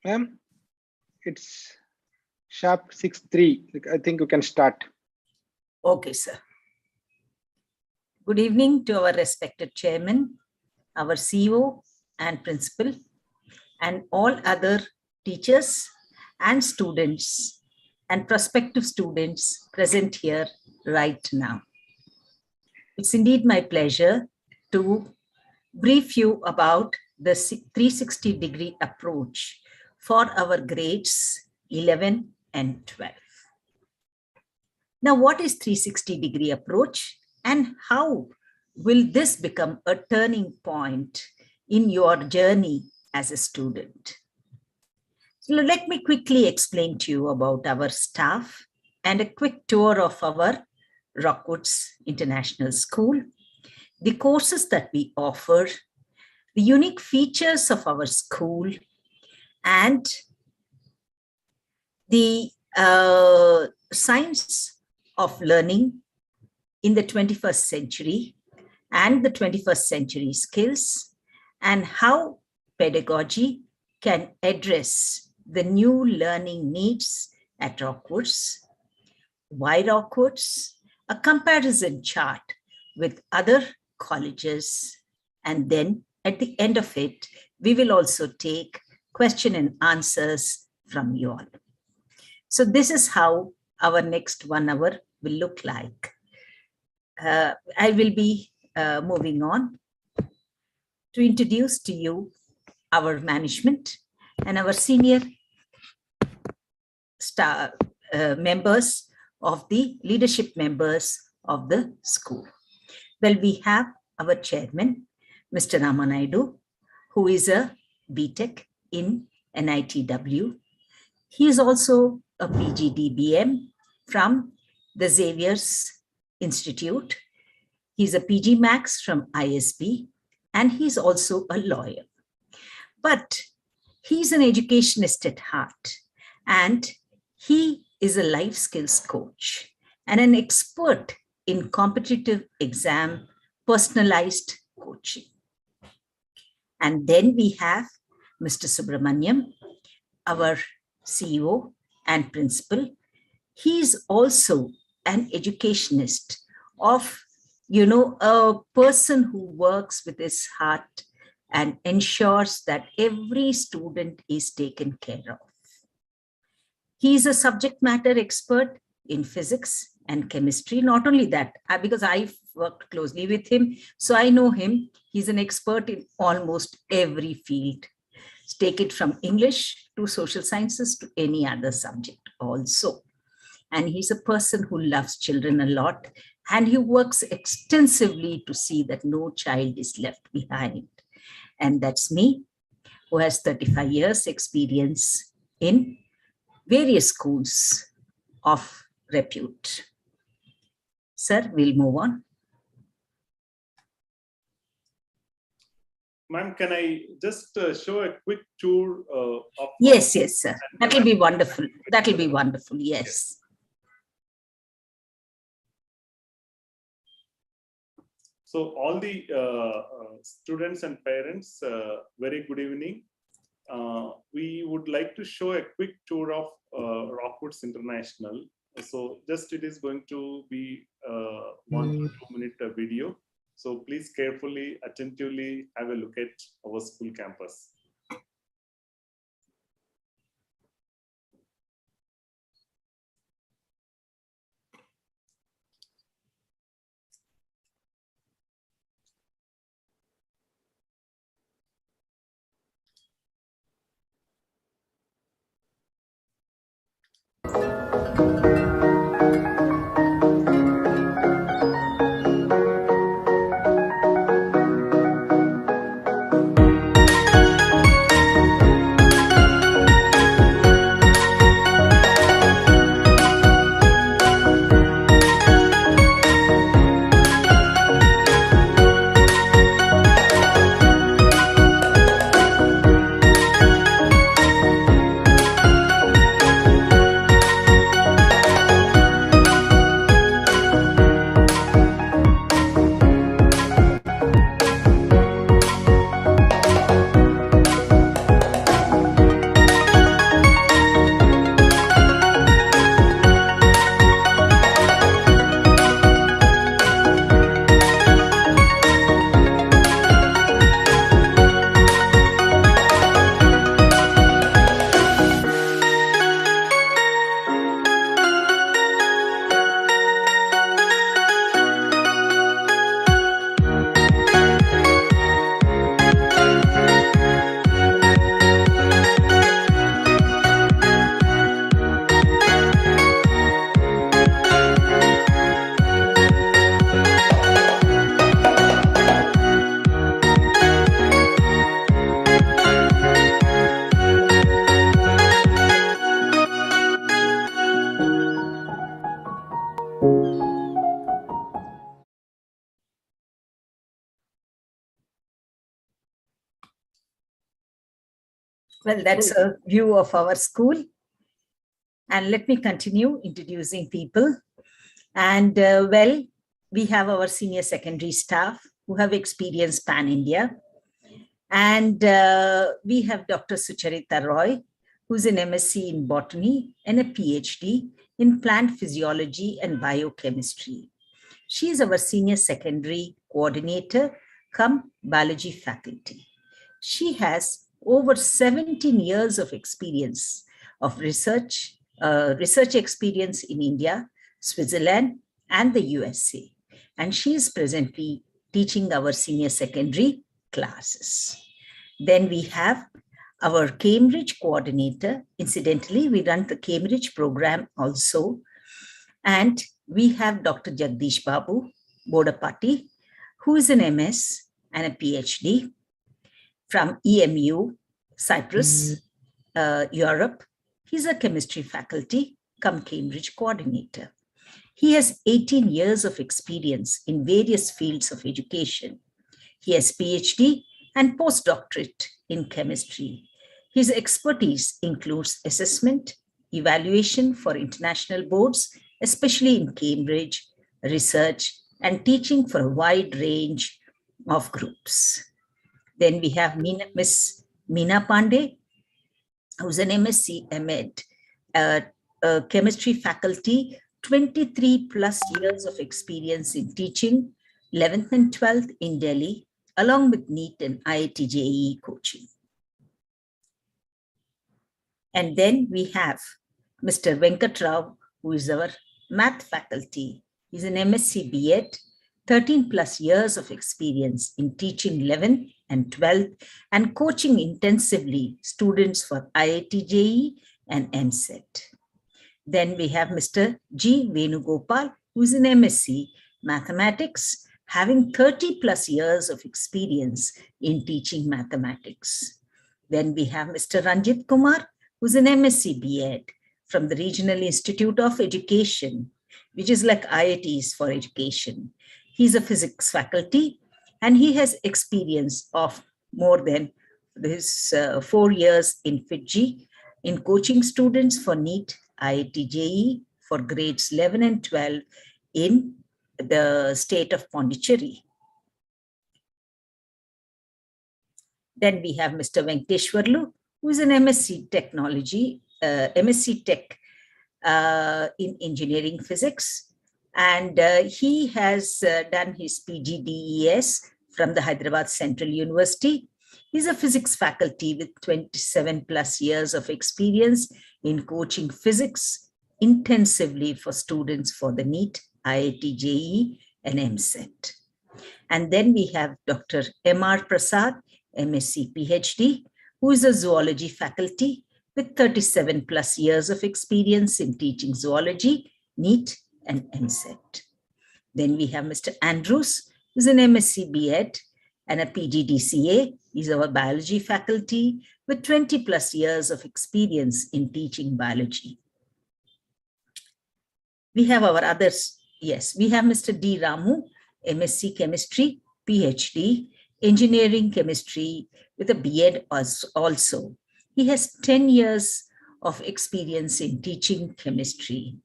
Ma'am, it's sharp 6:03. I think you can start. Okay, sir. Good evening to our respected chairman, our CEO and principal, and all other teachers and students and prospective students present here right now. It's indeed my pleasure to brief you about the 360-degree approach for our grades 11 and 12. Now, what is 360-degree approach and how will this become a turning point in your journey as a student? So let me quickly explain to you about our staff and a quick tour of our Rockwoods International School, the courses that we offer, the unique features of our school, and the science of learning in the 21st century and the 21st century skills, and how pedagogy can address the new learning needs at Rockwoods, why Rockwoods, a comparison chart with other colleges, and then at the end of it, we will also take question and answers from you all. So this is how our next 1 hour will look like. I will be moving on to introduce to you our management and our senior members of the leadership members of the school. Well, we have our chairman, Mr. Ramanaidu, who is a BTech in NITW. He is also a PGDBM from the Xavier's Institute. He's a PG Max from ISB, and he's also a lawyer. But he's an educationist at heart, and he is a life skills coach and an expert in competitive exam personalized coaching. And then we have Mr. Subramaniam, our CEO and principal. He is also an educationist of, a person who works with his heart and ensures that every student is taken care of. He is a subject matter expert in physics and chemistry. Not only that, because I've worked closely with him, so I know him. He's an expert in almost every field. Take it from English to social sciences to any other subject also. And he's a person who loves children a lot, and he works extensively to see that no child is left behind. And that's me, who has 35 years experience in various schools of repute. Sir, we'll move on. Ma'am, can I just show a quick tour of... Yes, sir. That will be wonderful. That will be wonderful, yes. So all the students and parents, very good evening. We would like to show a quick tour of Rockwoods International. So just it is going to be 1 to 2 minute video. So please carefully, attentively have a look at our school campus. Well, that's a view of our school. And let me continue introducing people. And well, we have our senior secondary staff who have experience pan-India. And we have Dr. Sucharita Roy, who's an MSc in botany and a PhD in plant physiology and biochemistry. She is our senior secondary coordinator, cum biology faculty. She has over 17 years of experience of research experience in India, Switzerland, and the USA. And she is presently teaching our senior secondary classes. Then we have our Cambridge coordinator. Incidentally, we run the Cambridge program also. And we have Dr. Jagdish Babu Bodapati, who is an MS and a PhD from EMU, Cyprus, Europe. He's a chemistry faculty, cum Cambridge coordinator. He has 18 years of experience in various fields of education. He has PhD and postdoctorate in chemistry. His expertise includes assessment, evaluation for international boards, especially in Cambridge, research, and teaching for a wide range of groups. Then we have Miss Meena Pandey, who's an MSc MEd, chemistry faculty, 23 plus years of experience in teaching, 11th and 12th in Delhi, along with NEET and IIT-JEE coaching. And then we have Mr. Venkat Rao, who is our math faculty. He's an MSc B.Ed, 13 plus years of experience in teaching 11th and 12th and coaching intensively students for IIT-JEE and MSET. Then we have Mr. G. Venugopal, who is an MSc Mathematics, having 30 plus years of experience in teaching mathematics. Then we have Mr. Ranjit Kumar, who's an MSc B.Ed from the Regional Institute of Education, which is like IITs for education. He's a physics faculty and he has experience of more than this 4 years in Fiji in coaching students for NEET, IIT-JEE for grades 11 and 12 in the state of Pondicherry. Then we have Mr. Venkateshwarlu, who is an MSc Technology, MSc Tech in Engineering Physics. And he has done his PGDES from the Hyderabad Central University. He's a physics faculty with 27 plus years of experience in coaching physics intensively for students for the NEET, IIT-JEE, and MSET. And then we have Dr. M.R. Prasad, MSc PhD, who is a zoology faculty with 37 plus years of experience in teaching zoology, NEET, and MSET. Then we have Mr. Andrews, who's an MSc B.Ed and a PGDCA. He's our biology faculty with 20 plus years of experience in teaching biology. We have our others. Yes, we have Mr. D. Ramu, MSc Chemistry, PhD, Engineering Chemistry with a B.Ed also. He has 10 years of experience in teaching chemistry.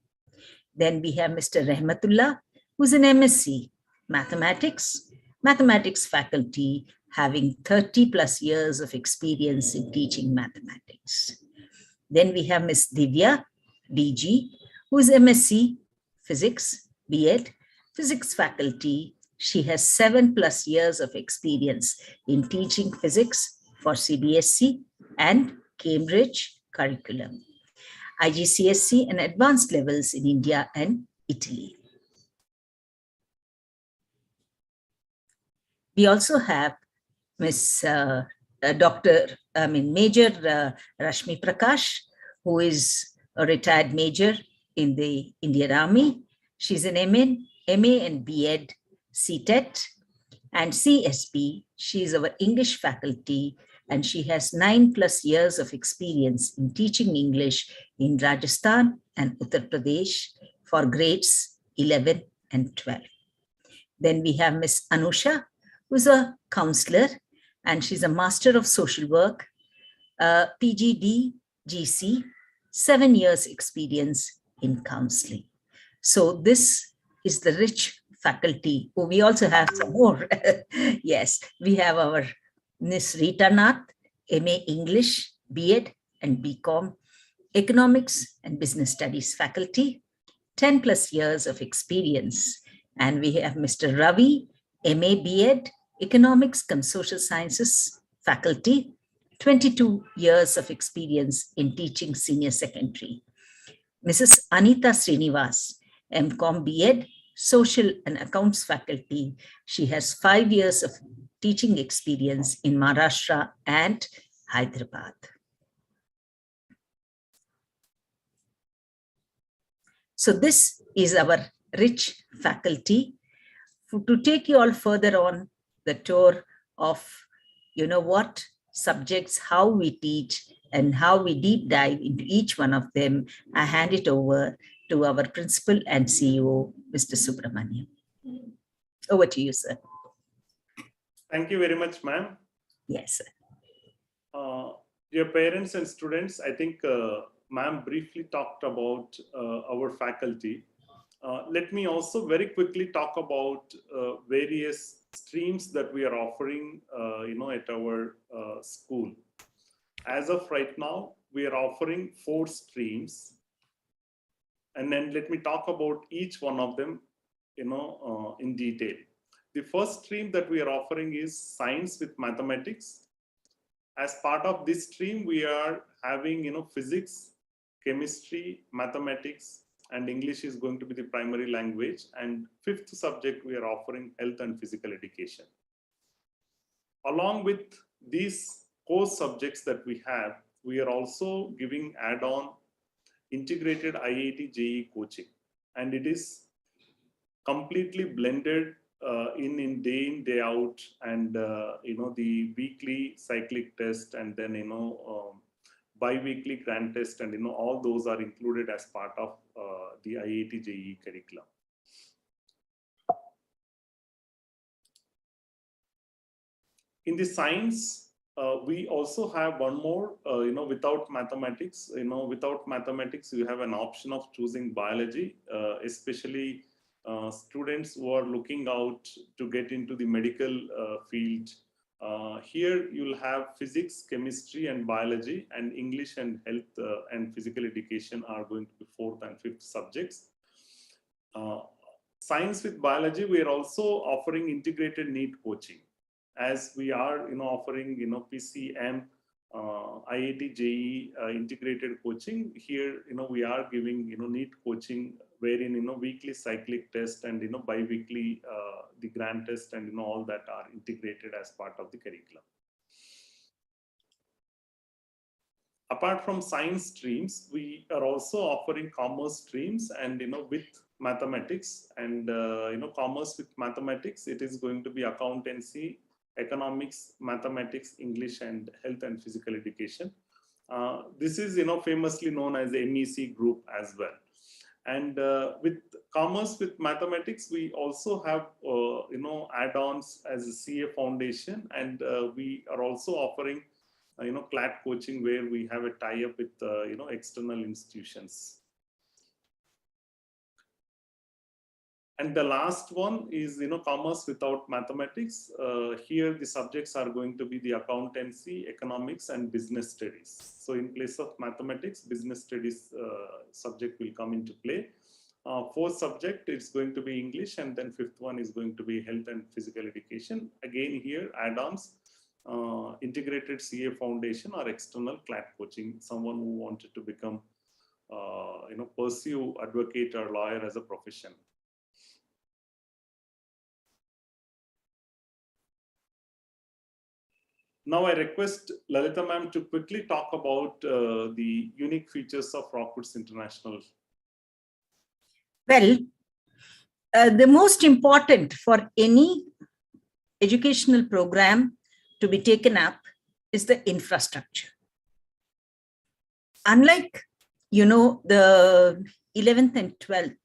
Then we have Mr. Rahmatullah, who's an MSc Mathematics, Mathematics faculty, having 30 plus years of experience in teaching mathematics. Then we have Ms. Divya, DG, who is MSc Physics, B.Ed, Physics faculty. She has 7 plus years of experience in teaching physics for CBSE and Cambridge curriculum, IGCSE and advanced levels in India and Italy. We also have Major Rashmi Prakash, who is a retired major in the Indian Army. She's an MA and B.Ed CTET and CSB. She is our English faculty and she has 9 plus years of experience in teaching English in Rajasthan and Uttar Pradesh for grades 11 and 12. Then we have Miss Anusha, who's a counselor and she's a Master of Social Work PGD-GC, 7 years experience in counseling. So this is the rich faculty. Oh, we also have some more. Yes, we have our Ms. Rita Nath, MA English, B.Ed and BCom, Economics and Business Studies faculty, 10 plus years of experience. And we have Mr. Ravi, MA B.Ed, Economics and Social Sciences faculty, 22 years of experience in teaching senior secondary. Mrs. Anita Srinivas, MCom B.Ed, Social and Accounts faculty. She has 5 years of teaching experience in Maharashtra and Hyderabad. So this is our rich faculty. To take you all further on the tour of, what subjects, how we teach, and how we deep dive into each one of them, I hand it over to our principal and CEO, Mr. Subramaniam. Over to you, sir. Thank you very much, ma'am. Yes, sir. Dear parents and students, I think ma'am briefly talked about our faculty. Let me also very quickly talk about various streams that we are offering, at our school. As of right now, we are offering 4 streams. And then let me talk about each one of them, in detail. The first stream that we are offering is Science with Mathematics. As part of this stream, we are having, physics, chemistry, mathematics, and English is going to be the primary language. And 5th subject, we are offering health and physical education. Along with these core subjects that we have, we are also giving add-on integrated IIT-JEE coaching. And it is completely blended in day out, and the weekly cyclic test, and then bi-weekly grand test, and all those are included as part of the IIT-JEE curriculum. In the science, we also have one more, without mathematics. Without mathematics, you have an option of choosing biology, especially students who are looking out to get into the medical field. Here you'll have physics, chemistry, and biology, and English and health and physical education are going to be 4th and 5th subjects. Science with biology, we are also offering integrated NEET coaching, as we are offering PCM, IIT-JEE integrated coaching. Here we are giving NEET coaching, wherein weekly cyclic test and bi-weekly the grand test, and all that are integrated as part of the curriculum. Apart from science streams, we are also offering commerce streams, and with mathematics, and commerce with mathematics, it is going to be accountancy, economics, mathematics, English, and health and physical education. This is famously known as the MEC group as well. And with commerce with mathematics, we also have add-ons as a CA foundation, and we are also offering CLAT coaching, where we have a tie-up with external institutions. And the last one is commerce without mathematics. Here the subjects are going to be the accountancy, economics, and business studies. So in place of mathematics, business studies subject will come into play. 4th subject, it's going to be English, and then 5th one is going to be health and physical education. Again here, add-ons, integrated CA foundation or external CLAT coaching, someone who wanted to become, pursue advocate or lawyer as a profession. Now I request Lalita ma'am to quickly talk about the unique features of Rockwoods International. Well, the most important for any educational program to be taken up is the infrastructure. Unlike, the 11th and 12th,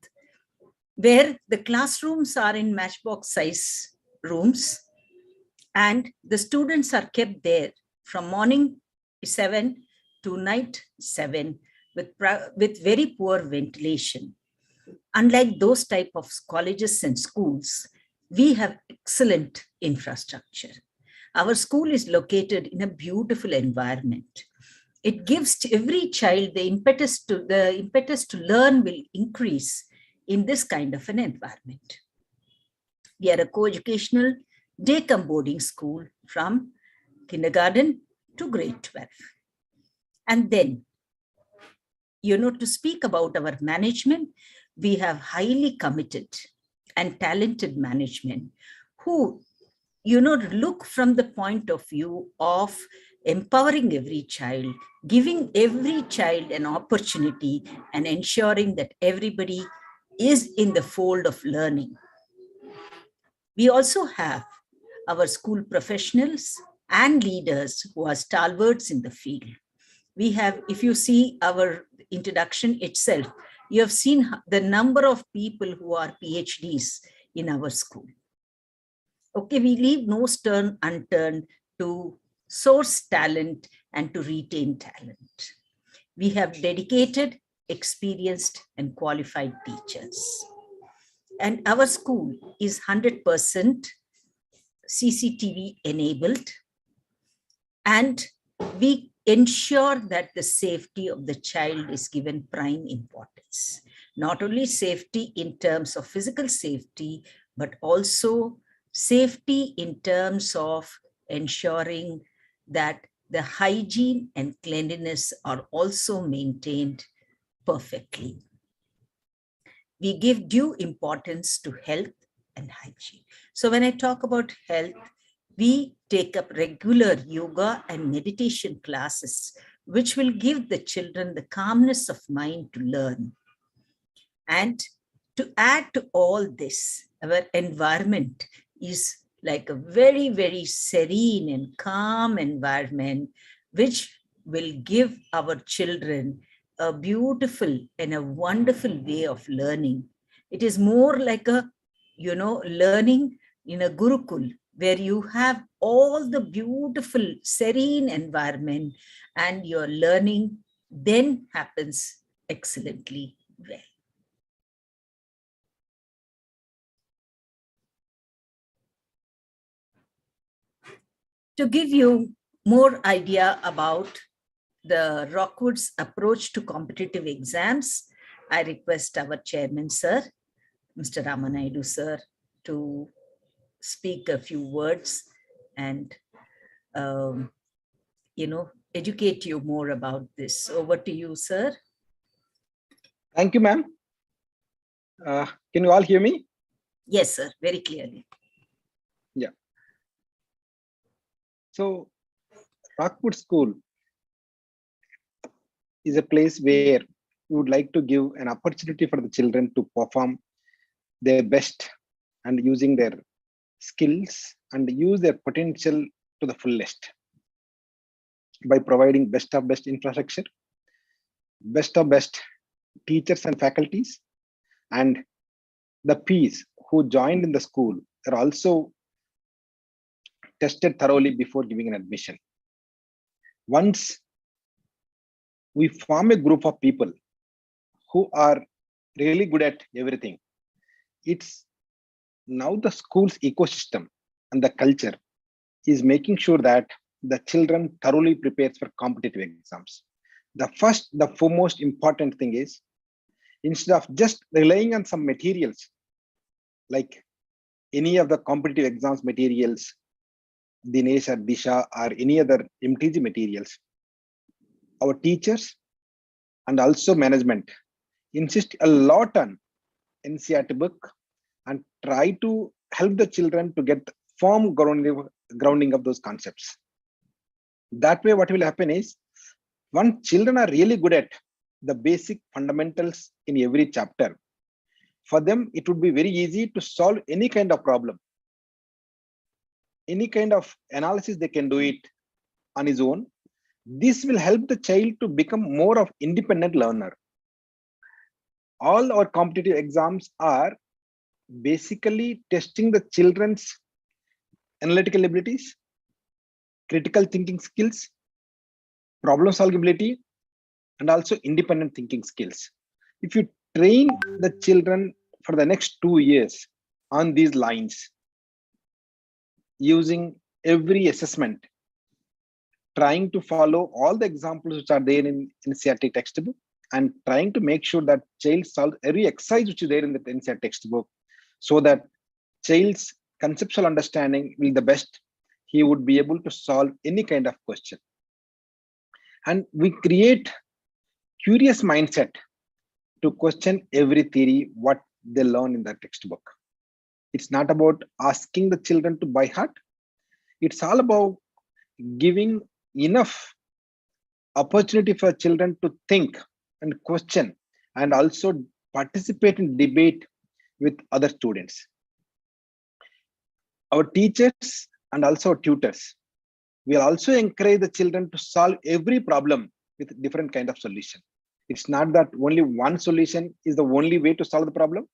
where the classrooms are in matchbox size rooms, and the students are kept there from morning 7 to night 7 with very poor ventilation. Unlike those type of colleges and schools, we have excellent infrastructure. Our school is located in a beautiful environment. It gives to every child the impetus to learn will increase in this kind of an environment. We are a co-educational day-come boarding school from kindergarten to grade 12. And then, to speak about our management, we have highly committed and talented management who, look from the point of view of empowering every child, giving every child an opportunity and ensuring that everybody is in the fold of learning. We also have our school professionals and leaders who are stalwarts in the field. We have, if you see our introduction itself, you have seen the number of people who are PhDs in our school. Okay, we leave no stone unturned to source talent and to retain talent. We have dedicated, experienced, and qualified teachers. And our school is 100% CCTV enabled, and we ensure that the safety of the child is given prime importance. Not only safety in terms of physical safety, but also safety in terms of ensuring that the hygiene and cleanliness are also maintained perfectly. We give due importance to health and hygiene. So when I talk about health, we take up regular yoga and meditation classes, which will give the children the calmness of mind to learn. And to add to all this, our environment is like a very, very serene and calm environment, which will give our children a beautiful and a wonderful way of learning. It is more like a, learning in a Gurukul, where you have all the beautiful serene environment and your learning then happens excellently well. To give you more idea about the Rockwoods approach to competitive exams, I request our chairman, sir, Mr. Ramanaidu, sir, to speak a few words and, educate you more about this. Over to you, sir. Thank you, ma'am. Can you all hear me? Yes, sir, very clearly. Yeah. So, Rockwood School is a place where we would like to give an opportunity for the children to perform their best and using their skills and use their potential to the fullest by providing best of best infrastructure, best of best teachers and faculties, and the Ps who joined in the school are also tested thoroughly before giving an admission. Once we form a group of people who are really good at everything, it's now the school's ecosystem and the culture is making sure that the children thoroughly prepares for competitive exams. The foremost important thing is, instead of just relying on some materials, like any of the competitive exams materials, Dinesh or Disha or any other MTG materials, our teachers and also management insist a lot on NCERT book and try to help the children to get firm grounding of those concepts. That way, what will happen is, once children are really good at the basic fundamentals in every chapter, for them, it would be very easy to solve any kind of problem. Any kind of analysis, they can do it on his own. This will help the child to become more of independent learner. All our competitive exams are basically testing the children's analytical abilities, critical thinking skills, problem solvability, and also independent thinking skills. If you train the children for the next 2 years on these lines, using every assessment, trying to follow all the examples which are there in NCERT textbook, and trying to make sure that child solves every exercise which is there in the NCERT textbook, so that child's conceptual understanding will be the best, he would be able to solve any kind of question. And we create curious mindset to question every theory what they learn in the textbook. It's not about asking the children to by heart. It's all about giving enough opportunity for children to think and question, and also participate in debate with other students. Our teachers and also our tutors will also encourage the children to solve every problem with different kind of solution. It's not that only one solution is the only way to solve the problem.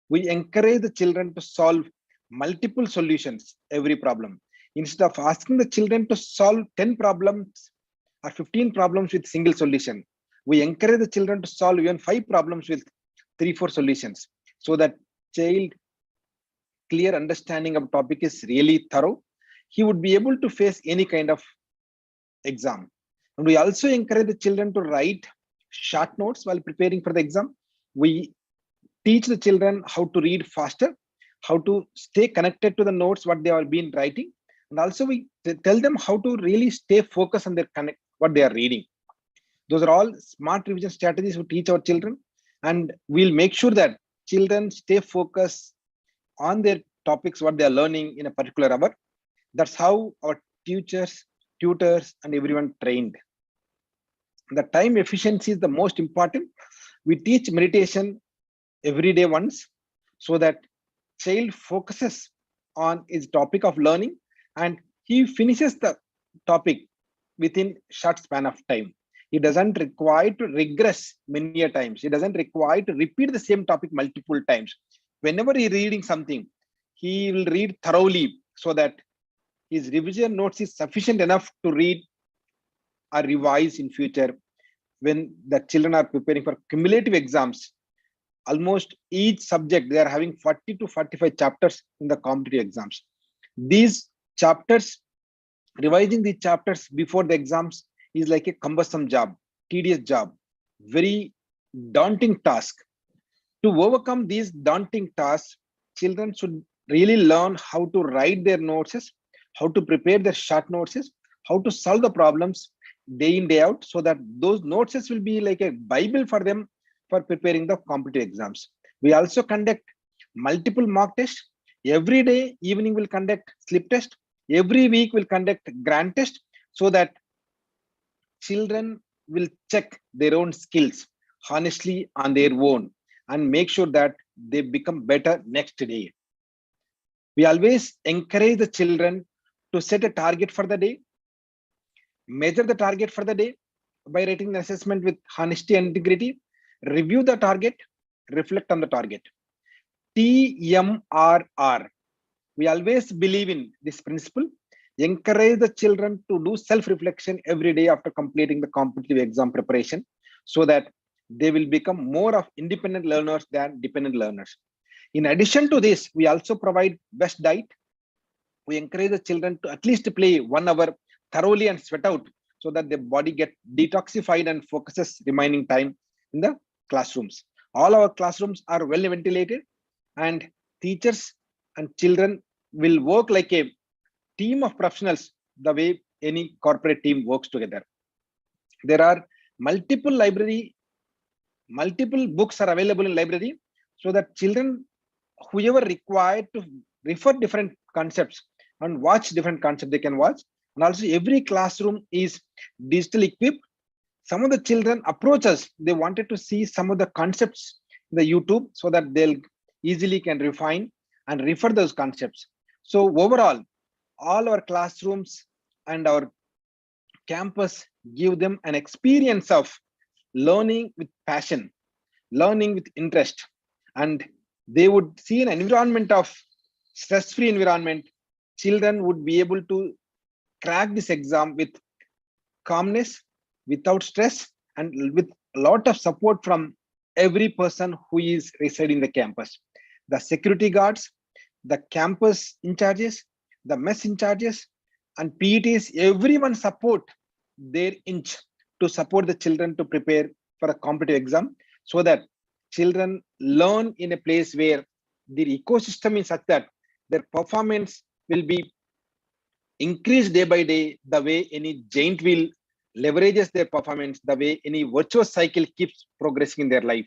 We encourage the children to solve multiple solutions every problem. Instead of asking the children to solve 10 problems or 15 problems with single solution, we encourage the children to solve even 5 problems with 3-4 solutions, so that child clear understanding of topic is really thorough. He would be able to face any kind of exam. And we also encourage the children to write short notes while preparing for the exam. We teach the children how to read faster, how to stay connected to the notes what they have been writing, and also we tell them how to really stay focused on their what they are reading. Those are all smart revision strategies we teach our children, and we'll make sure that children stay focused on their topics what they are learning in a particular hour. That's how our teachers, tutors, and everyone trained. The time efficiency is the most important. We teach meditation every day once, so that child focuses on his topic of learning and he finishes the topic within short span of time. He doesn't require to regress many times. He doesn't require to repeat the same topic multiple times. Whenever he reading something, he will read thoroughly, so that his revision notes is sufficient enough to read or revise in future. When the children are preparing for cumulative exams, almost each subject they are having 40 to 45 chapters in the competitive exams. These chapters, revising these chapters before the exams is like a cumbersome job, tedious job, very daunting task. To overcome these daunting tasks, children should really learn how to write their notes, how to prepare their short notes, how to solve the problems day in, day out, so that those notes will be like a Bible for them for preparing the competitive exams. We also conduct multiple mock tests. Every day evening we'll conduct slip test. Every week we'll conduct grand test, so that children will check their own skills honestly on their own and make sure that they become better next day. We always encourage the children to set a target for the day, measure the target for the day by writing an assessment with honesty and integrity, review the target, reflect on the target. TMRR. We always believe in this principle. Encourage the children to do self-reflection every day after completing the competitive exam preparation, so that they will become more of independent learners than dependent learners. In addition to this, we also provide best diet. We encourage the children to at least play 1 hour thoroughly and sweat out, so that their body gets detoxified and focuses remaining time in the classrooms. All our classrooms are well ventilated, and teachers and children will work like a team of professionals, the way any corporate team works together. There are multiple books are available in library, so that children, whoever required to refer different concepts and watch different concepts, they can watch. And also every classroom is digital equipped. Some of the children approach us, they wanted to see some of the concepts in the YouTube, so that they'll easily can refine and refer those concepts. So overall, all our classrooms and our campus give them an experience of learning with passion, learning with interest, and they would see an environment of stress-free environment. Children would be able to crack this exam with calmness, without stress, and with a lot of support from every person who is residing the campus. The security guards, the campus in charges, the mess in charges, and PETs, everyone support their inch to support the children to prepare for a competitive exam, so that children learn in a place where the ecosystem is such that their performance will be increased day by day, the way any giant wheel leverages their performance, the way any virtuous cycle keeps progressing in their life.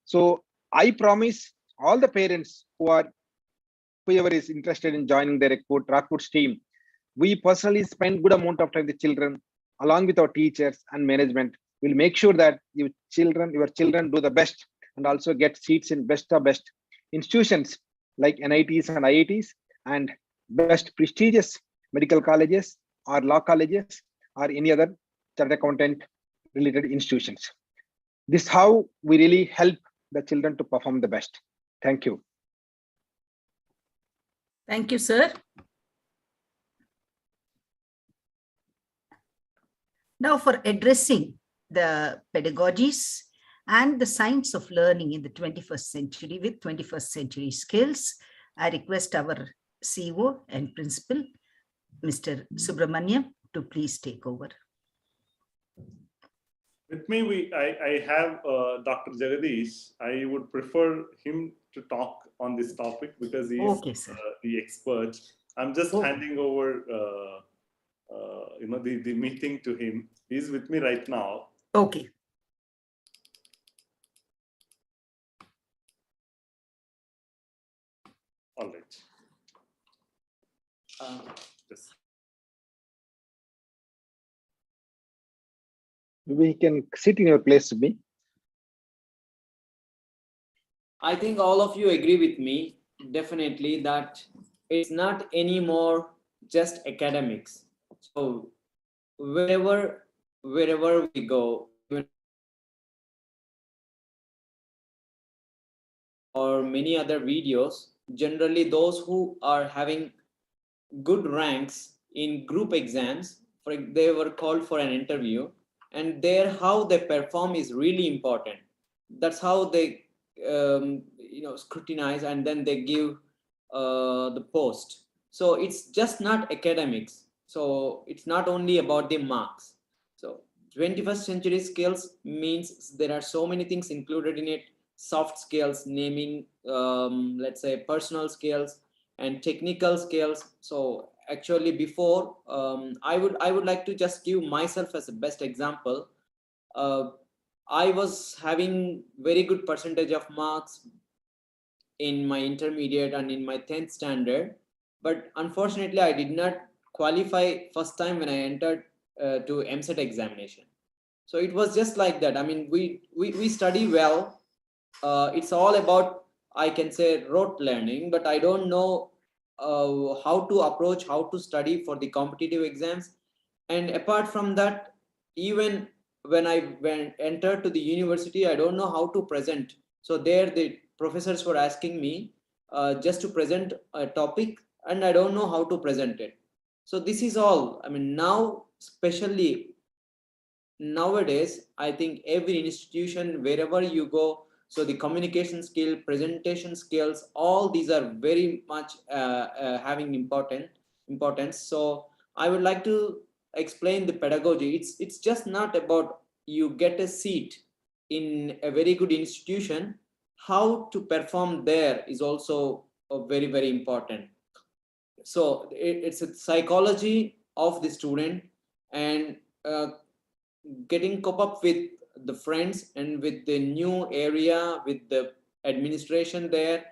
So I promise all the parents whoever is interested in joining the Rockwoods team, we personally spend good amount of time with children along with our teachers and management. We'll make sure that your children do the best and also get seats in best of best institutions like NITs and IITs and best prestigious medical colleges or law colleges or any other chartered accountant related institutions. This is how we really help the children to perform the best. Thank you. Thank you, sir. Now, for addressing the pedagogies and the science of learning in the 21st century with 21st century skills, I request our CEO and principal, Mr. Subramaniam, to please take over. With me, I have Dr. Jagadish. I would prefer him to talk on this topic because he is the expert. I'm just handing over the meeting to him. He's with me right now. Okay. All right. Yes. Maybe he can sit in your place with me. I think all of you agree with me, definitely, that it's not anymore just academics. So wherever we go, or many other videos, generally those who are having good ranks in group exams, they were called for an interview, and there how they perform is really important. That's how they scrutinize, and then they give the post. So it's just not academics. So it's not only about the marks. So 21st century skills means there are so many things included in it: soft skills, naming, let's say personal skills and technical skills. So actually before, I would like to just give myself as a best example. I was having very good percentage of marks in my intermediate and in my 10th standard, but unfortunately I did not qualify first time when I entered to MCET examination. So it was just like that. I mean, we study well. It's all about, I can say, rote learning, but I don't know how to approach, how to study for the competitive exams. And apart from that, even when I entered to the university, I don't know how to present. So there the professors were asking me just to present a topic, and I don't know how to present it. So this is all. I mean, now, especially nowadays, I think every institution, wherever you go, so the communication skill, presentation skills, all these are very much having importance. So I would like to explain the pedagogy. It's just not about you get a seat in a very good institution. How to perform there is also very, very important. So it's a psychology of the student, and getting cope up with the friends and with the new area, with the administration there.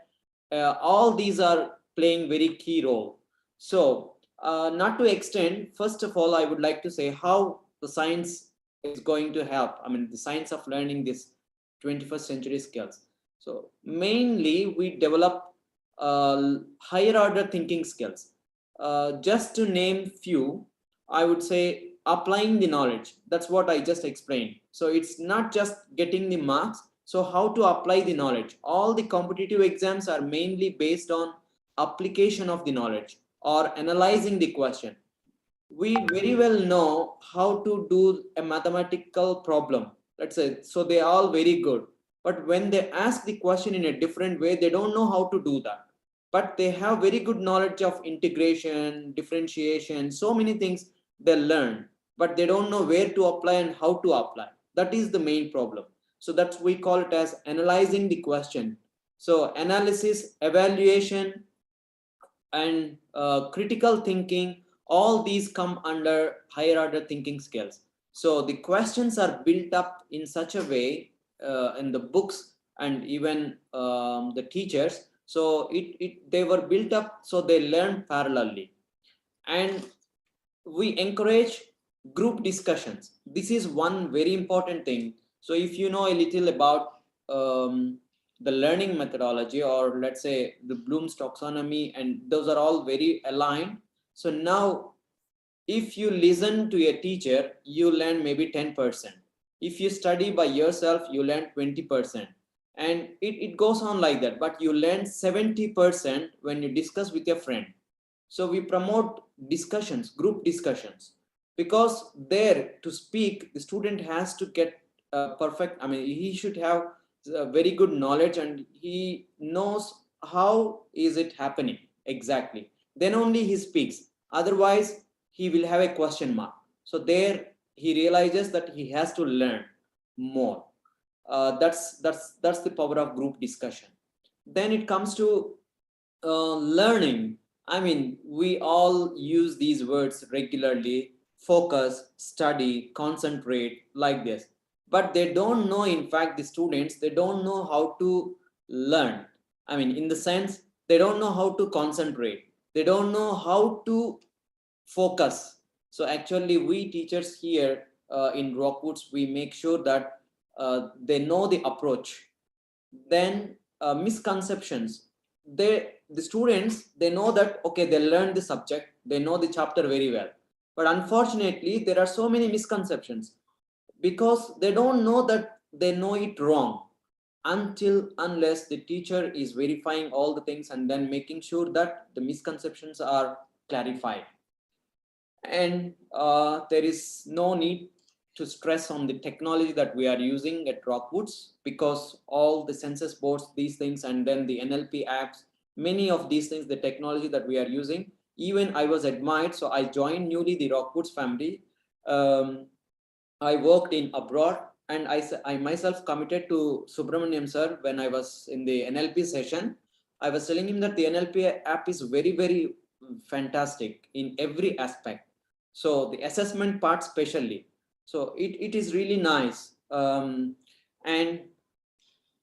All these are playing very key role. So not to extend, first of all, I would like to say how the science is going to help. I mean, the science of learning this 21st century skills. So mainly we develop higher order thinking skills. Just to name few, I would say applying the knowledge. That's what I just explained. So it's not just getting the marks. So how to apply the knowledge? All the competitive exams are mainly based on application of the knowledge or analyzing the question. we very well know how to do a mathematical problem, let's say, so they are all very good. But when they ask the question in a different way, they don't know how to do that. But they have very good knowledge of integration, differentiation, so many things they learn, but they don't know where to apply and how to apply. That is the main problem. So that's, we call it as analyzing the question. So analysis, evaluation, and critical thinking, all these come under higher order thinking skills. So the questions are built up in such a way in the books and even the teachers. So they were built up so they learn parallelly. And we encourage group discussions. This is one very important thing. So if you know a little about the learning methodology, or let's say the Bloom's taxonomy, and those are all very aligned. So now if you listen to a teacher, you learn maybe 10%. If you study by yourself, you learn 20%. And it goes on like that, but you learn 70% when you discuss with your friend. So we promote discussions, group discussions, because there to speak, the student has to get perfect. I mean, he should have very good knowledge and he knows how is it happening exactly. Then only he speaks. Otherwise, he will have a question mark. So there he realizes that he has to learn more. That's the power of group discussion. Then it comes to learning. I mean, we all use these words regularly: focus, study, concentrate, like this. But they don't know, in fact, the students, they don't know how to learn. I mean, in the sense, they don't know how to concentrate. They don't know how to focus. So actually, we teachers here in Rockwoods, we make sure that they know the approach. Then misconceptions. The students, they know that, okay, they learn the subject, they know the chapter very well. But unfortunately, there are so many misconceptions because they don't know that they know it wrong unless the teacher is verifying all the things and then making sure that the misconceptions are clarified. And there is no need to stress on the technology that we are using at Rockwoods, because all the census boards, these things, and then the NLP apps, many of these things, the technology that we are using, even I was admired. So I joined newly the Rockwoods family. I worked in abroad, and I myself committed to Subramaniam sir when I was in the NLP session. I was telling him that the NLP app is very, very fantastic in every aspect. So the assessment part especially. So it is really nice. And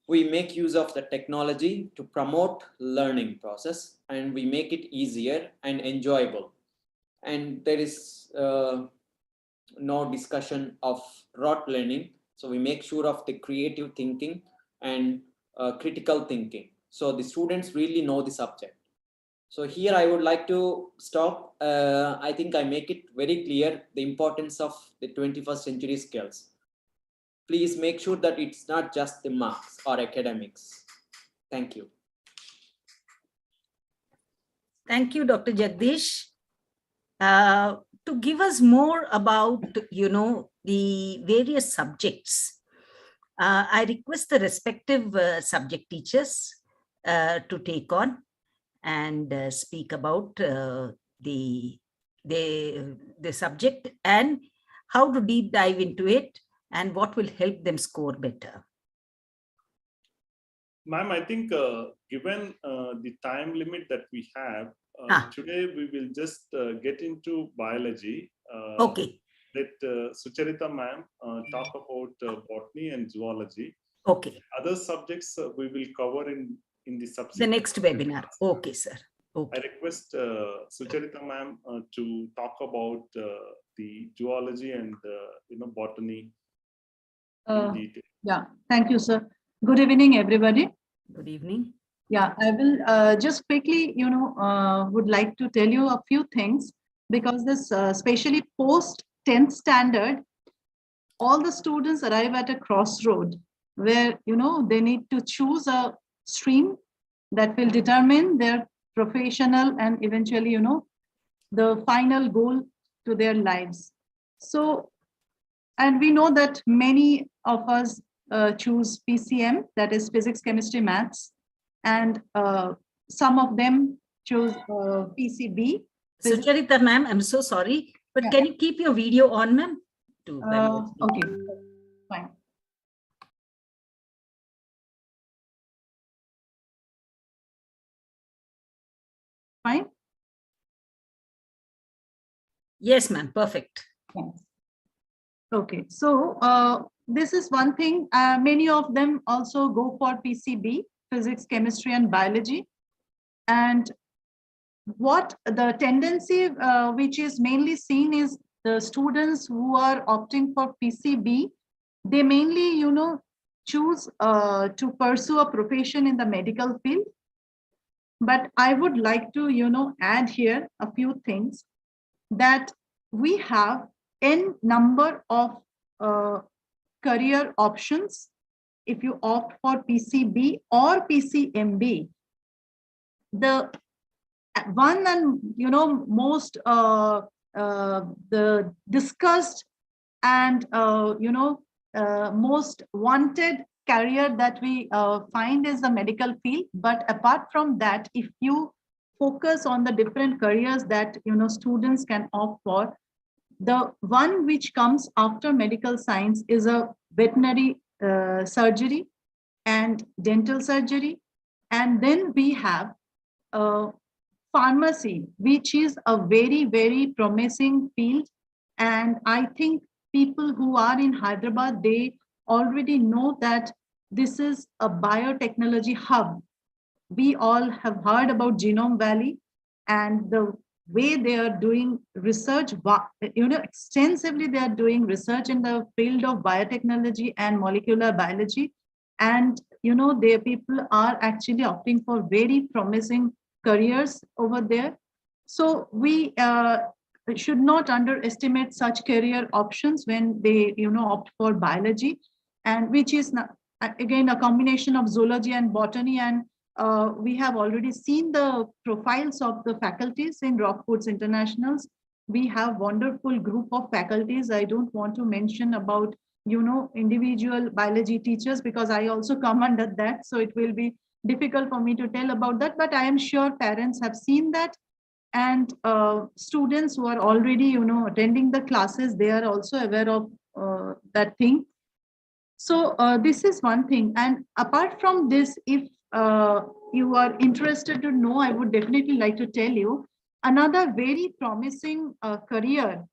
we make use of the technology to promote learning process, and we make it easier and enjoyable. And there is no discussion of rote learning. So we make sure of the creative thinking and critical thinking. So the students really know the subject. So here I would like to stop. I think I make it very clear the importance of the 21st century skills. Please make sure that it's not just the marks or academics. Thank you. Thank you, Dr. Jagdish. To give us more about, the various subjects, I request the respective subject teachers to take on and speak about the subject and how to deep dive into it and what will help them score better. Ma'am, I think given the time limit that we have, today we will just get into biology. Okay. Let Sucharita ma'am talk about botany and zoology. Okay. Other subjects we will cover in the subsequent. The next webinar. Okay, sir. Okay. I request Sucharita ma'am to talk about the zoology and botany in detail. Yeah, thank you, sir. Good evening, everybody. Good evening. Yeah, I will just quickly, would like to tell you a few things, because this especially post 10th standard, all the students arrive at a crossroad where, they need to choose a stream that will determine their professional and eventually, the final goal to their lives. So, and we know that many of us choose PCM, that is physics, chemistry, maths, and some of them choose PCB. So Charita ma'am, I'm so sorry, but Yeah. can you keep your video on, ma'am? Okay, fine. Fine. Yes, ma'am. Perfect. Thanks. Okay, so this is one thing. Many of them also go for PCB, physics, chemistry, and biology. And what the tendency which is mainly seen is the students who are opting for PCB, they mainly, choose to pursue a profession in the medical field. But I would like to, add here a few things, that we have n number of career options if you opt for PCB or PCMB. The one and most the discussed and most wanted career that we find is the medical field. But apart from that, if you focus on the different careers that students can opt for, the one which comes after medical science is a veterinary surgery and dental surgery, and then we have pharmacy, which is a very, very promising field. And I think people who are in Hyderabad, they already know that this is a biotechnology hub. We all have heard about Genome Valley and the way they are doing research, extensively they are doing research in the field of biotechnology and molecular biology. And, their people are actually opting for very promising careers over there. So we should not underestimate such career options when they, opt for biology, and which is again a combination of zoology and botany. And we have already seen the profiles of the faculties in Rockwoods Internationals. We have wonderful group of faculties. I don't want to mention about, individual biology teachers, because I also come under that. So it will be difficult for me to tell about that, but I am sure parents have seen that. And students who are already, attending the classes, they are also aware of that thing. So this is one thing. And apart from this, if you are interested to know, I would definitely like to tell you another very promising career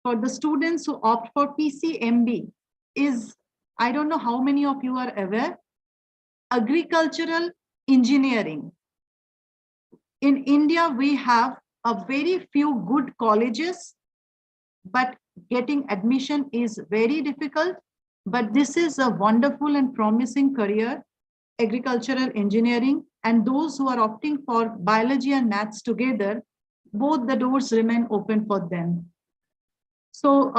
for the students who opt for PCMB is, I don't know how many of you are aware, agricultural engineering. In India, we have a very few good colleges, but getting admission is very difficult. But this is a wonderful and promising career, agricultural engineering, and those who are opting for biology and maths together, both the doors remain open for them. So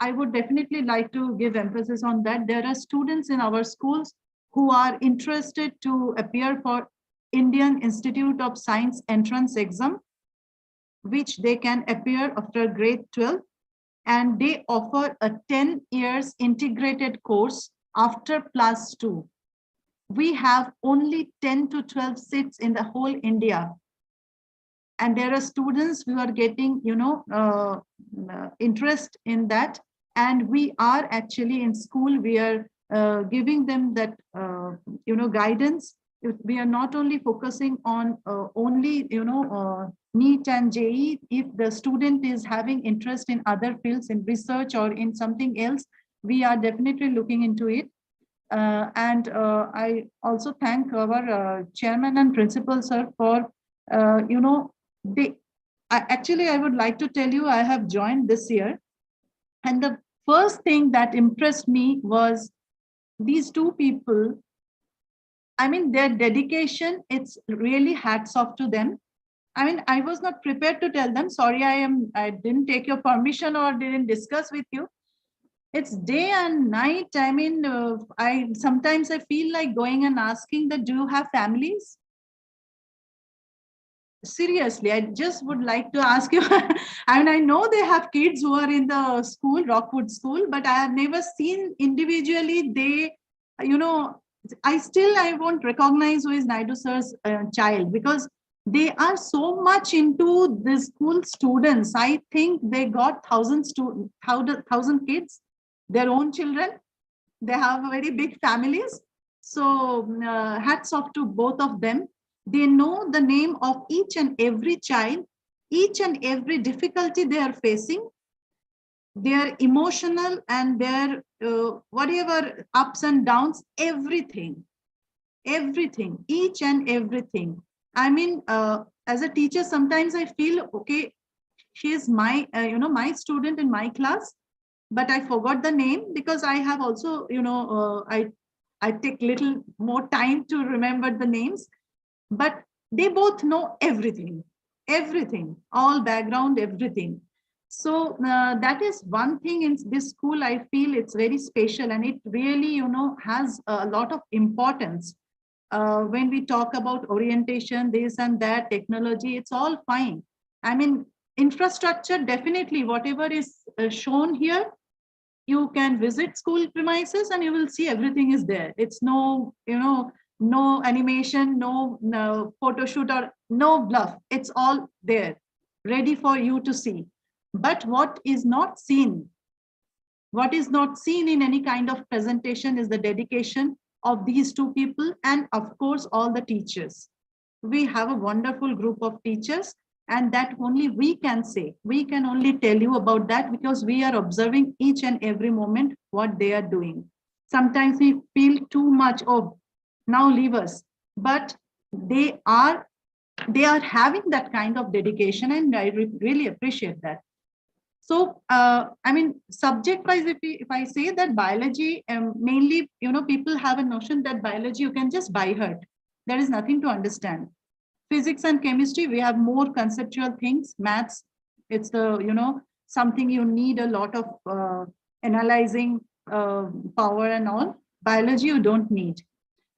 I would definitely like to give emphasis on that. There are students in our schools who are interested to appear for Indian Institute of Science entrance exam, which they can appear after grade 12. And they offer a 10 years integrated course after +2. We have only 10 to 12 seats in the whole India. And there are students who are getting, interest in that. And we are actually in school, we are giving them that, guidance. We are not only focusing on only, NEET and JEE. If the student is having interest in other fields, in research or in something else, we are definitely looking into it. And I also thank our chairman and principal, sir, for, actually, I would like to tell you, I have joined this year. And the first thing that impressed me was these two people. I mean, their dedication, it's really hats off to them. I mean, I was not prepared to tell them, sorry, I didn't take your permission or didn't discuss with you. It's day and night. I mean, sometimes I feel like going and asking that, do you have families? seriously, I just would like to ask you, I mean, I know they have kids who are in the school, Rockwood school, but I have never seen individually they, I won't recognize who is Naidu sir's child, because they are so much into the school students. I think they got 1,000 kids, their own children. They have very big families. So hats off to both of them. They know the name of each and every child, each and every difficulty they are facing, their emotional and their whatever ups and downs, everything, each and everything. I mean, as a teacher, sometimes I feel, okay, she is my, my student in my class, but I forgot the name, because I have also, I take little more time to remember the names, but they both know everything, all background, everything. So that is one thing in this school. I feel it's very special, and it really, has a lot of importance. When we talk about orientation, this and that, technology, it's all fine. I mean, infrastructure, definitely, whatever is shown here, you can visit school premises and you will see everything is there. It's no, no animation, no photo shoot, or no bluff. It's all there, ready for you to see. But what is not seen in any kind of presentation is the dedication of these two people, and of course, all the teachers. We have a wonderful group of teachers, and that only we can say. We can only tell you about that because we are observing each and every moment what they are doing. Sometimes we feel too much, oh, now leave us. But they are having that kind of dedication, and I really appreciate that. So, I mean, subject-wise, if I say that biology, mainly, people have a notion that biology, you can just by heart. There is nothing to understand. Physics and chemistry, we have more conceptual things. Maths, it's the, something you need a lot of analyzing power and all. Biology, you don't need.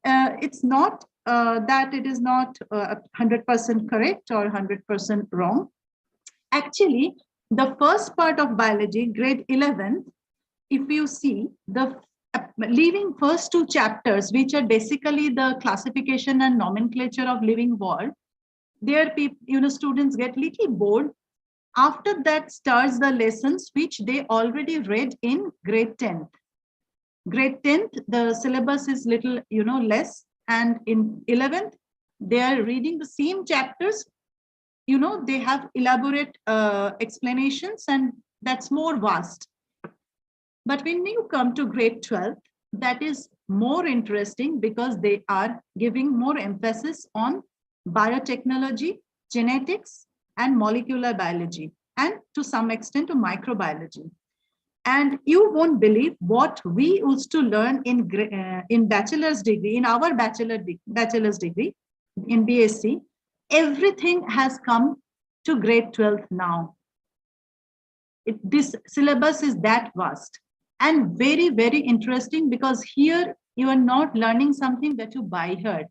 It's not that it is not 100% correct or 100% wrong. Actually, the first part of biology, grade 11, if you see the leaving first two chapters, which are basically the classification and nomenclature of living world, there people, students get little bored. After that starts the lessons which they already read in grade 10th. Grade 10th, the syllabus is little, less, and in 11th, they are reading the same chapters. They have elaborate explanations, and that's more vast. But when you come to grade 12, that is more interesting because they are giving more emphasis on biotechnology, genetics, and molecular biology, and to some extent to microbiology. And you won't believe what we used to learn in bachelor's degree, in our bachelor's degree, in BSc. Everything has come to grade 12 now. This syllabus is that vast and very, very interesting, because here you are not learning something that you by heart.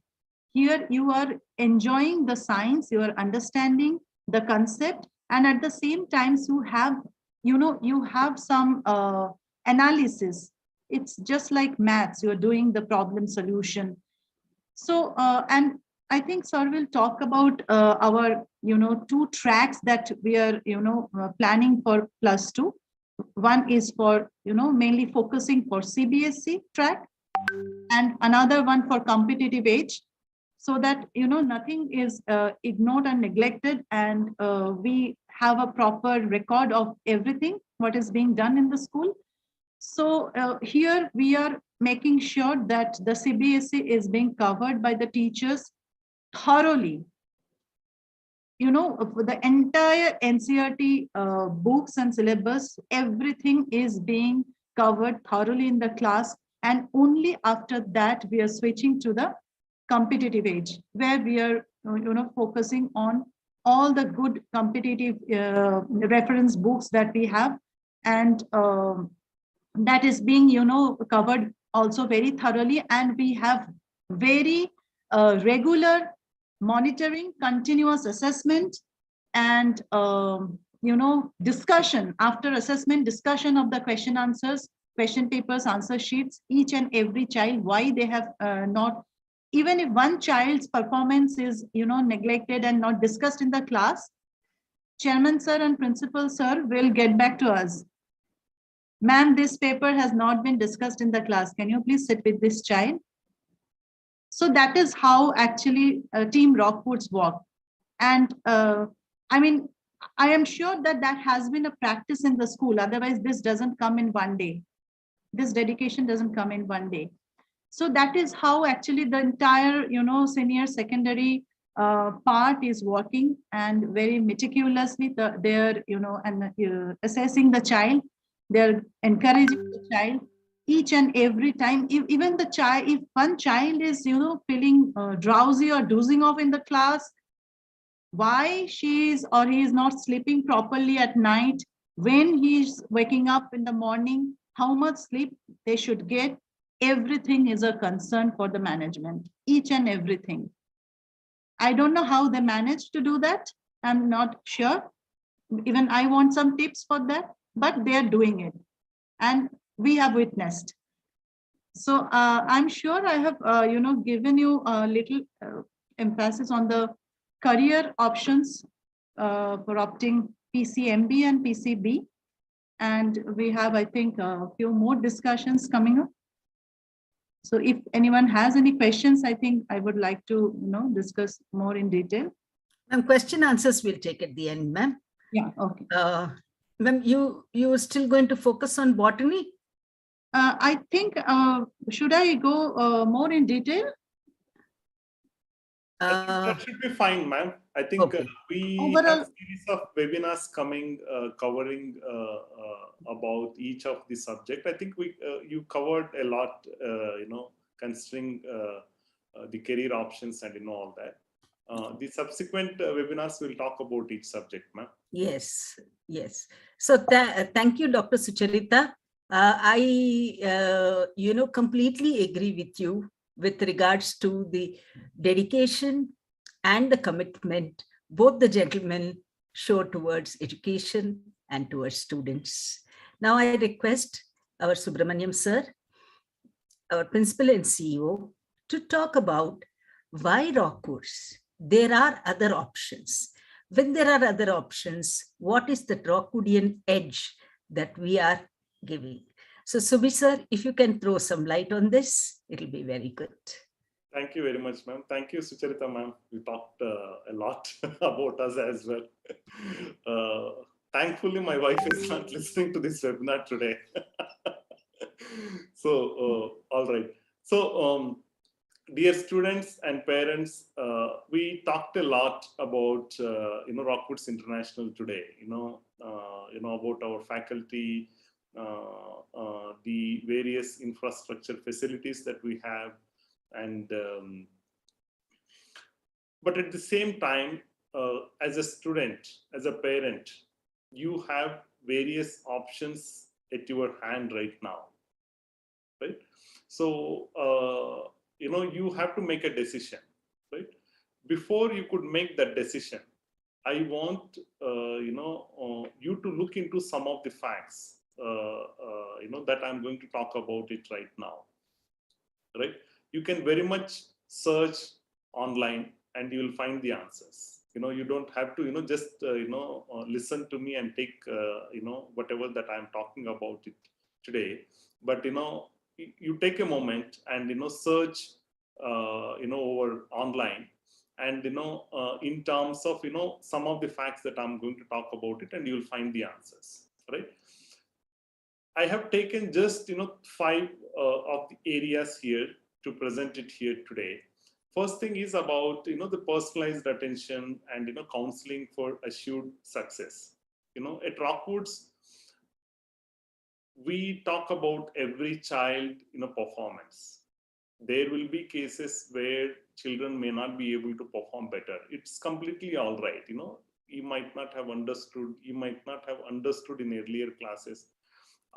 Here you are enjoying the science, you are understanding the concept, and at the same time you have some analysis. It's just like maths, you're doing the problem solution. So, and I think sir will talk about our, two tracks that we are, planning for +2. One is for, mainly focusing for CBSE track, and another one for competitive age, so that, nothing is ignored and neglected, and we have a proper record of everything, what is being done in the school. So here we are making sure that the CBSE is being covered by the teachers thoroughly. For the entire NCERT books and syllabus, everything is being covered thoroughly in the class, and only after that we are switching to the competitive age, where we are focusing on all the good competitive reference books that we have, and that is being covered also very thoroughly. And we have very regular monitoring, continuous assessment, and discussion after assessment, discussion of the question answers, question papers, answer sheets, each and every child, why they have not, even if one child's performance is neglected and not discussed in the class, chairman sir and principal sir will get back to us. Ma'am, this paper has not been discussed in the class. Can you please sit with this child? So that is how actually Team Rockwoods work. And I mean, I am sure that that has been a practice in the school. Otherwise, this doesn't come in one day. This dedication doesn't come in one day. So that is how actually the entire, senior secondary part is working, and very meticulously they're, assessing the child. They're encouraging the child each and every time. Even the child, if one child is, feeling drowsy or dozing off in the class, why she is or he is not sleeping properly at night, when he's waking up in the morning, how much sleep they should get, everything is a concern for the management, each and everything. I don't know how they manage to do that. I'm not sure. Even I want some tips for that, but they are doing it, and we have witnessed. So I'm sure I have, given you a little emphasis on the career options for opting PCMB and PCB. And we have, I think, a few more discussions coming up. So if anyone has any questions, I think I would like to, discuss more in detail. Ma'am, question answers we'll take at the end, ma'am. Yeah, okay. Ma'am, you are still going to focus on botany? I think, should I go more in detail? I think that should be fine, ma'am. I think okay. We Overall, have a series of webinars coming, covering about each of the subject. I think you covered a lot, considering the career options and all that. The subsequent webinars will talk about each subject, ma'am. Yes, yes. So thank you, Dr. Sucharita. I, completely agree with you with regards to the dedication and the commitment both the gentlemen show towards education and towards students. Now I request our Subramaniam sir, our principal and CEO, to talk about why Rockwoods. There are other options. When there are other options, what is the Rockwoodian edge that we are giving? So Subi sir, if you can throw some light on this, it'll be very good. Thank you very much, ma'am. Thank you, Sucharita, ma'am. We talked a lot about us as well. Thankfully, my wife is not listening to this webinar today. So, all right. So, dear students and parents, we talked a lot about Rockwoods International today. About our faculty, the various infrastructure facilities that we have, and but at the same time, as a student, as a parent, you have various options at your hand right now, right? So you have to make a decision, right? Before you could make that decision, I want you to look into some of the facts that I'm going to talk about it right now, right? You can very much search online and you will find the answers. You don't have to just listen to me and take whatever that I'm talking about it today, but you take a moment and search over online, and in terms of some of the facts that I'm going to talk about it, and you will find the answers, right? I have taken just 5 of the areas here to present it here today. First thing is about the personalized attention and counseling for assured success. At Rockwoods, we talk about every child performance. There will be cases where children may not be able to perform better. It's completely all right. You might not have understood. You might not have understood in earlier classes,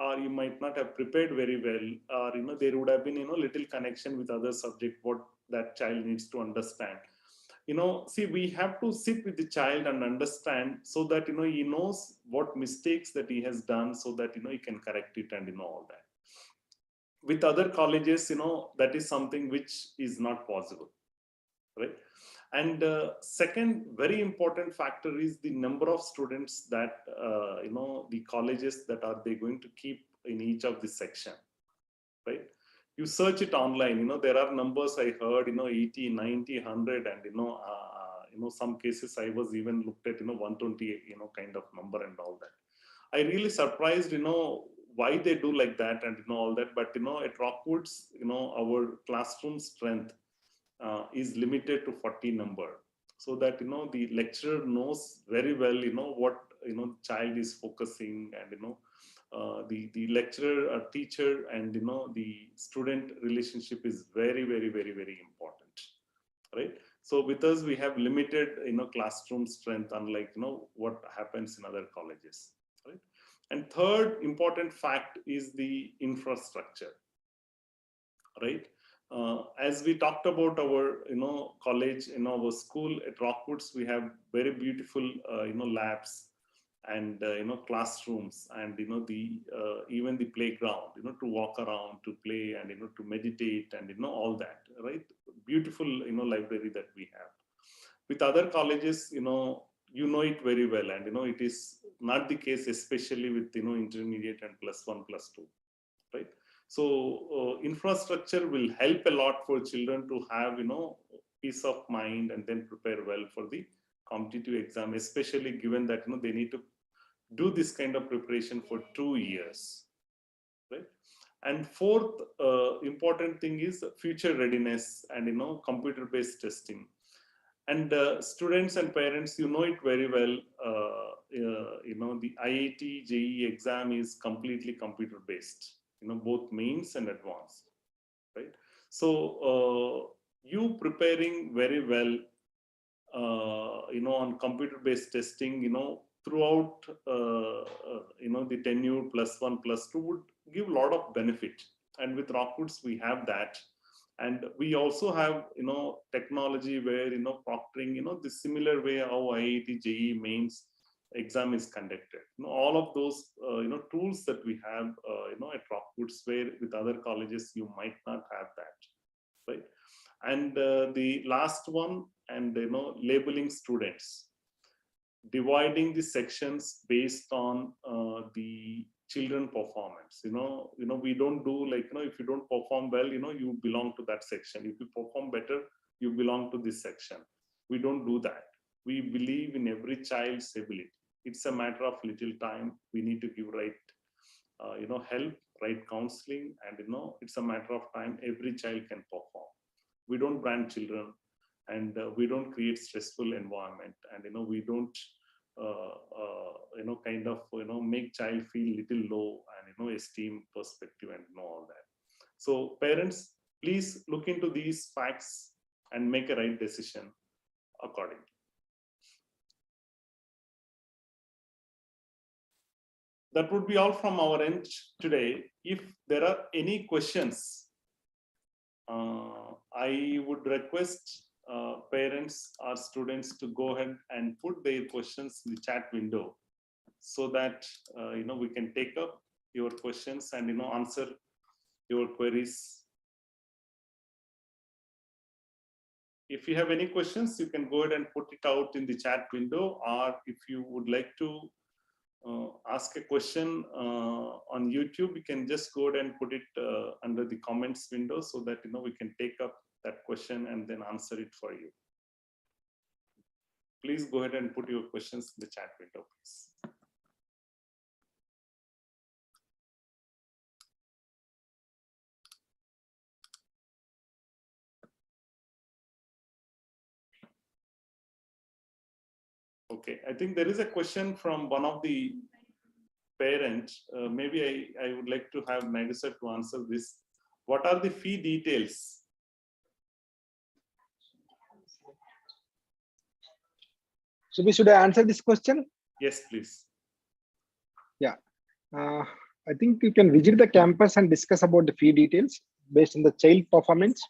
or you might not have prepared very well, or there would have been little connection with other subject what that child needs to understand. see, we have to sit with the child and understand so that, he knows what mistakes that he has done so that, he can correct it and, all that. With other colleges, that is something which is not possible, right? And second, very important factor is the number of students that, the colleges that are they going to keep in each of the section, right? You search it online, there are numbers I heard, 80, 90, 100, and, some cases I was even looked at, 120, kind of number and all that. I really surprised, why they do like that and, all that. But, at Rockwoods, our classroom strength is limited to 40 number. So that, the lecturer knows very well, what, child is focusing and, the lecturer or teacher and the student relationship is very, very, very, very important, right? So with us we have limited classroom strength, unlike what happens in other colleges, right? And third important fact is the infrastructure, right? As we talked about our college, our school at Rockwoods, we have very beautiful labs and classrooms and the even the playground, to walk around, to play and to meditate and all that, right? Beautiful library that we have. With other colleges, you know it very well, and it is not the case, especially with intermediate and +1, +2, right? So infrastructure will help a lot for children to have peace of mind and then prepare well for the competitive exam, especially given that they need to do this kind of preparation for 2 years, right? And fourth important thing is future readiness and computer-based testing. And students and parents, it very well. The IIT-JEE exam is completely computer-based. Both mains and advanced, right? So you preparing very well, on computer-based testing, throughout, the tenure +1, +2 would give a lot of benefit. And with Rockwoods, we have that. And we also have, technology where, proctoring, the similar way how IIT-JEE mains exam is conducted. All of those, tools that we have, at Rockwoods, where with other colleges, you might not have that, right? And the last one, and, labeling students, dividing the sections based on the children performance. We don't do like, if you don't perform well, you belong to that section. If you perform better, you belong to this section. We don't do that. We believe in every child's ability. It's a matter of little time. We need to give right, help, right counseling, and it's a matter of time. Every child can perform. We don't brand children, and we don't create stressful environment, and we don't kind of make child feel little low and esteem perspective and all that. So parents, please look into these facts and make a right decision accordingly. That would be all from our end today. If there are any questions, I would request parents or students to go ahead and put their questions in the chat window, so that we can take up your questions and answer your queries. If you have any questions, you can go ahead and put it out in the chat window, or if you would like to ask a question on YouTube, you can just go ahead and put it under the comments window, so that we can take up that question and then answer it for you. Please go ahead and put your questions in the chat window, please. Okay, I think there is a question from one of the parents. Maybe I would like to have Naidu sir to answer this. What are the fee details? Should I answer this question? Yes, please. Yeah, I think you can visit the campus and discuss about the fee details based on the child performance.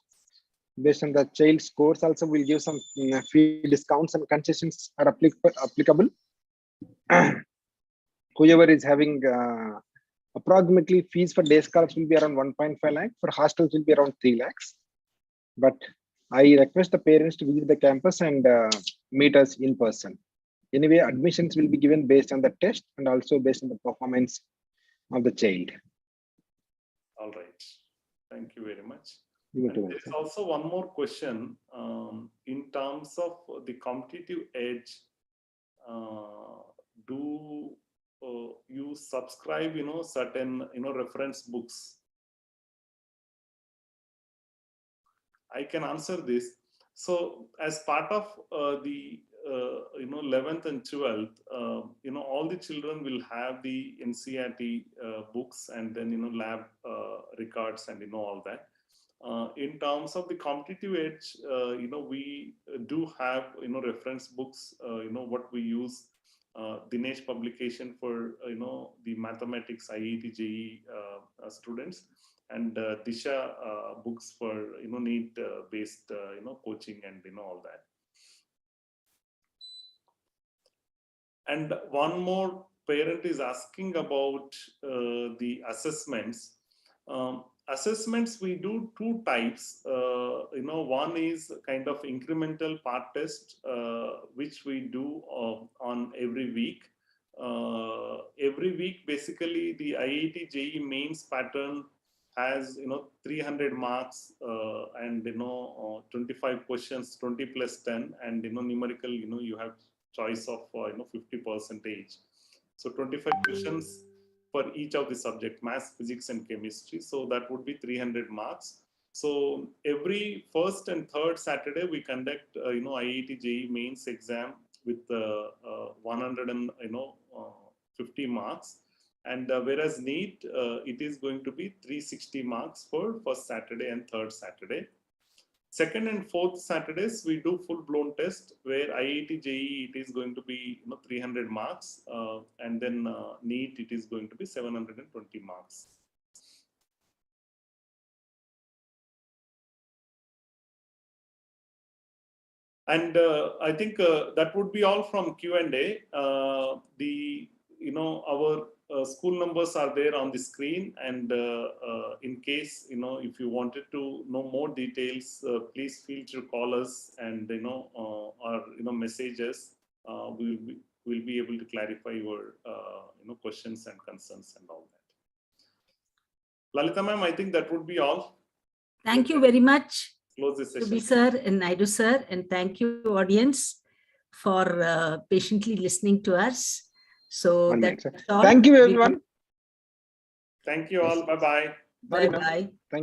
Based on the child scores also, we'll give some fee discounts and concessions are applicable. Whoever is having approximately fees for day scholars will be around 1.5 lakh, for hostels will be around 3 lakhs. But I request the parents to visit the campus and meet us in person. Anyway, admissions will be given based on the test and also based on the performance of the child. All right. Thank you very much. You too, There's also one more question in terms of the competitive edge. Do you subscribe, certain, reference books? I can answer this. So as part of the 11th and 12th, all the children will have the NCERT books and then lab records and all that. In terms of the competitive edge, we do have reference books. What we use, Dinesh publication for the mathematics IIT-JEE students, and Disha books for NEET based coaching and all that. And one more parent is asking about the assessments. Assessments, we do two types. One is kind of incremental part test, which we do on every week. Every week, basically, the IIT-JEE mains pattern has 300 marks and 25 questions, 20 plus 10, and numerical, you have choice of 50%. So 25 questions for each of the subject, maths, physics, and chemistry. So that would be 300 marks. So every first and third Saturday we conduct IIT-JEE mains exam with 150 marks. And whereas NEET, it is going to be 360 marks for first Saturday and third Saturday. Second and fourth Saturdays, we do full-blown test where IIT-JEE, it is going to be 300 marks, and then NEET, it is going to be 720 marks. And I think that would be all from Q&A. Our school numbers are there on the screen, and in case if you wanted to know more details, please feel to call us and or message us. We'll be able to clarify your questions and concerns and all that. Lalita ma'am, I think that would be all. Thank you very much, Close this session. Subhi sir and Naidu sir, and thank you audience for patiently listening to us. So that's all. Thank you, everyone. Thank you all. Bye-bye. Bye-bye.